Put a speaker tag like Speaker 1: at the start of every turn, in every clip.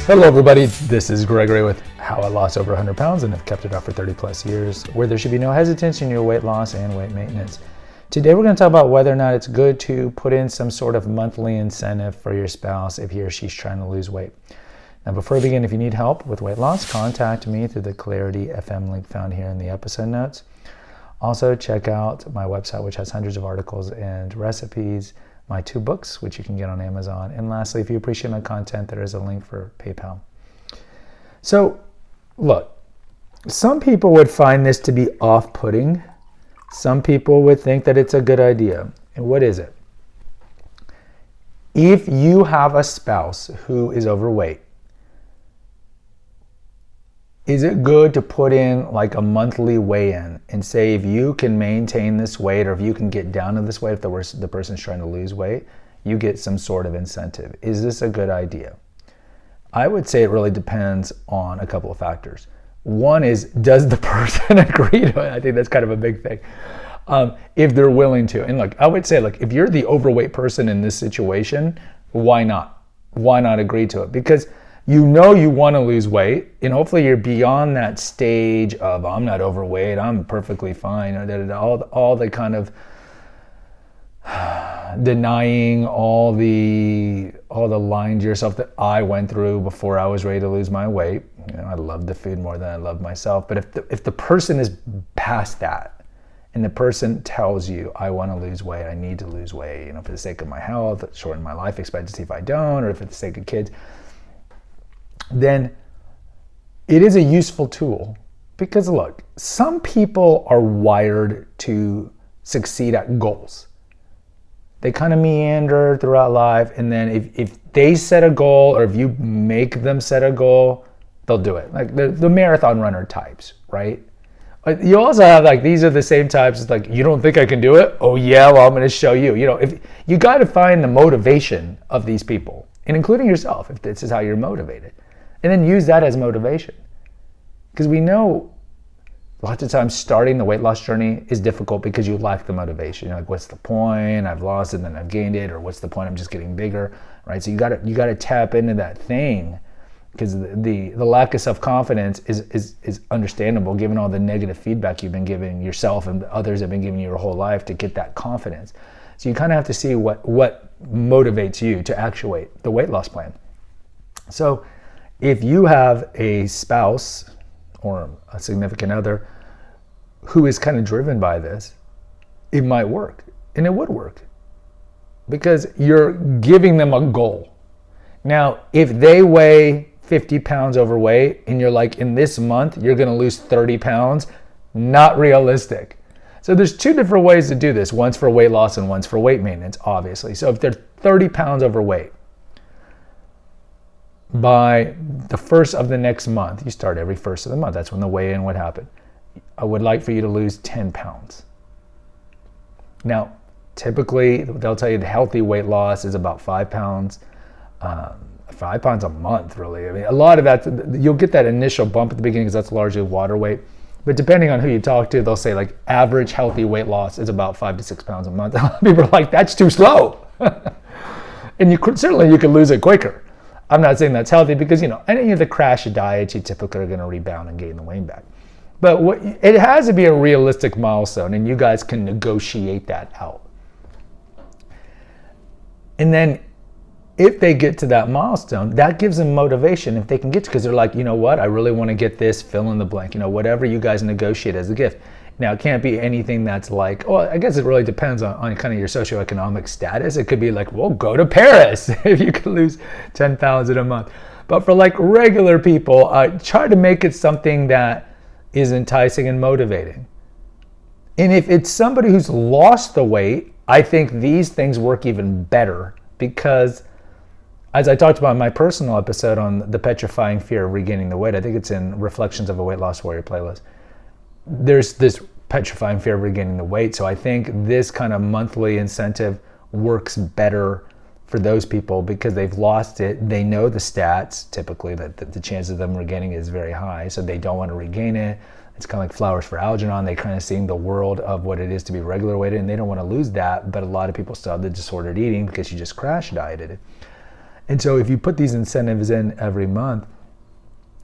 Speaker 1: Hello everybody, this is Gregory with How I Lost Over 100 Pounds and have kept it up for 30 plus years, where there should be no hesitation in your weight loss and weight maintenance. Today we're going to talk about whether or not it's good to put in some sort of monthly incentive for your spouse if he or she's trying to lose weight. Now before we begin, if you need help with weight loss, contact me through the Clarity FM link found here in the episode notes. Also check out my website, which has hundreds of articles and recipes, my 2 books, which you can get on Amazon. And lastly, if you appreciate my content, there is a link for PayPal. So, look, some people would find this to be off-putting. Some people would think that it's a good idea. And what is it? If you have a spouse who is overweight, is it good to put in like a monthly weigh-in and say if you can maintain this weight or if you can get down to this weight, if the person's trying to lose weight, you get some sort of incentive? Is this a good idea? I would say it really depends on a couple of factors. One is, does the person agree to it? I think that's kind of a big thing. If they're willing to. And look, I would say, if you're the overweight person in this situation, why not? Why not agree to it? Because you know you want to lose weight, and hopefully you're beyond that stage of I'm not overweight, I'm perfectly fine, all the kind of denying all the lying to yourself that I went through before I was ready to lose my weight. You know, I love the food more than I love myself. But if the person is past that, and the person tells you, I want to lose weight, I need to lose weight, for the sake of my health, shorten my life expectancy if I don't, or for the sake of kids, then it is a useful tool. Because look, some people are wired to succeed at goals. They kind of meander throughout life, and then if they set a goal or if you make them set a goal, they'll do it. Like the marathon runner types, right? You also have these are the same types. It's you don't think I can do it? Oh yeah, well I'm going to show you. If you got to find the motivation of these people, and including yourself, if this is how you're motivated. And then use that as motivation. Because we know lots of times starting the weight loss journey is difficult because you lack the motivation. What's the point? I've lost it and then I've gained it, or what's the point? I'm just getting bigger, right? So you got to tap into that thing, because the lack of self-confidence is understandable given all the negative feedback you've been giving yourself and others have been giving you your whole life to get that confidence. So you kind of have to see what motivates you to actuate the weight loss plan. So if you have a spouse or a significant other who is kind of driven by this, it might work, and it would work, because you're giving them a goal. Now, if they weigh 50 pounds overweight and you're in this month, you're going to lose 30 pounds, not realistic. So there's 2 different ways to do this. One's for weight loss and one's for weight maintenance, obviously. So if they're 30 pounds overweight, by the first of the next month, you start every first of the month. That's when the weigh-in would happen. I would like for you to lose 10 pounds. Now, typically, they'll tell you the healthy weight loss is about 5 pounds. 5 pounds a month, really. A lot of that, you'll get that initial bump at the beginning because that's largely water weight. But depending on who you talk to, they'll say average healthy weight loss is about 5 to 6 pounds a month. A lot of people are that's too slow. And you could lose it quicker. I'm not saying that's healthy because, any of the crash diets, you typically are going to rebound and gain the weight back. But it has to be a realistic milestone, and you guys can negotiate that out. And then if they get to that milestone, that gives them motivation if they can get to, because they're you know what, I really want to get this, fill in the blank, whatever you guys negotiate as a gift. Now, it can't be anything that's I guess it really depends on kind of your socioeconomic status. It could be well, go to Paris if you can lose 10 pounds in a month. But for regular people, try to make it something that is enticing and motivating. And if it's somebody who's lost the weight, I think these things work even better, because as I talked about in my personal episode on the petrifying fear of regaining the weight, I think it's in Reflections of a Weight Loss Warrior playlist, there's this petrifying fear of regaining the weight. So I think this kind of monthly incentive works better for those people because they've lost it. They know the stats, typically, that the chance of them regaining it is very high, so they don't want to regain it. It's kind of like flowers for Algernon. They kind of seeing the world of what it is to be regular weighted, and they don't want to lose that, but a lot of people still have the disordered eating because you just crash dieted it. And so if you put these incentives in every month,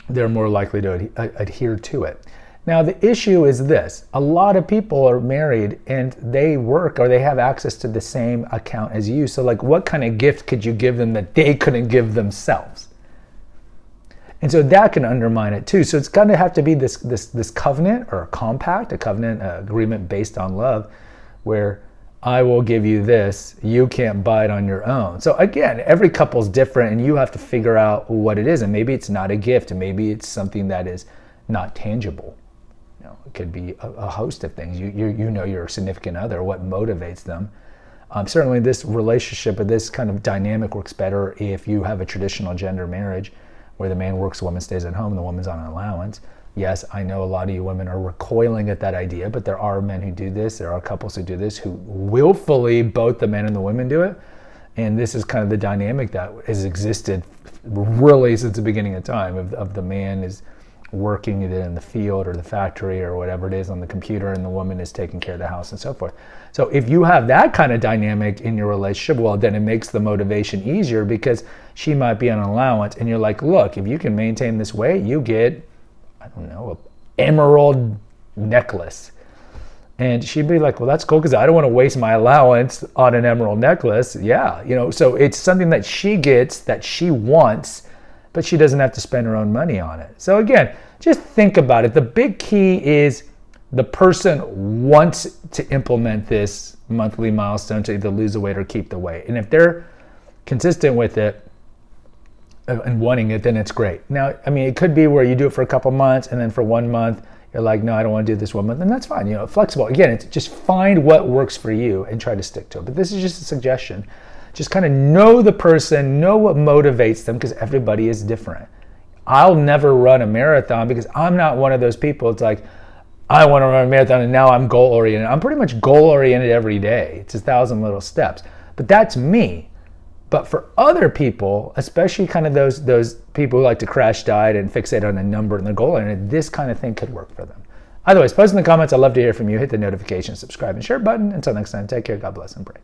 Speaker 1: they're more likely to adhere to it. Now, the issue is this. A lot of people are married and they work or they have access to the same account as you. So like, what kind of gift could you give them that they couldn't give themselves? And so that can undermine it too. So it's going to have to be this covenant or a compact, a covenant agreement based on love, where I will give you this, you can't buy it on your own. So again, every couple's different and you have to figure out what it is. And maybe it's not a gift, and maybe it's something that is not tangible. You know, it could be a host of things. You know your significant other, what motivates them. Certainly this relationship or this kind of dynamic works better if you have a traditional gender marriage where the man works, the woman stays at home, and the woman's on an allowance. Yes, I know a lot of you women are recoiling at that idea, but there are men who do this. There are couples who do this, who willfully, both the men and the women do it. And this is kind of the dynamic that has existed really since the beginning of time, of the man is working either in the field or the factory or whatever it is on the computer, and the woman is taking care of the house and so forth. So if you have that kind of dynamic in your relationship, well, then it makes the motivation easier, because she might be on an allowance and you're like, look, if you can maintain this weight, you get, I don't know, an emerald necklace. And she'd be like, well, that's cool, because I don't want to waste my allowance on an emerald necklace. Yeah, you know, so it's something that she gets, that she wants, but she doesn't have to spend her own money on it. So again, just think about it. The big key is the person wants to implement this monthly milestone to either lose the weight or keep the weight. And if they're consistent with it and wanting it, then it's great. Now, I mean, it could be where you do it for a couple months, and then for 1 month, you're like, no, I don't want to do this 1 month, and that's fine. You know, flexible. Again, it's just find what works for you and try to stick to it. But this is just a suggestion. Just kind of know the person, know what motivates them, because everybody is different. I'll never run a marathon because I'm not one of those people. It's like, I want to run a marathon and now I'm goal oriented. I'm pretty much goal oriented every day. It's 1,000 little steps. But that's me. But for other people, especially kind of those people who like to crash diet and fixate on a number and their goal oriented, this kind of thing could work for them. Otherwise, post in the comments. I'd love to hear from you. Hit the notification, subscribe, and share button. Until next time, take care. God bless and pray.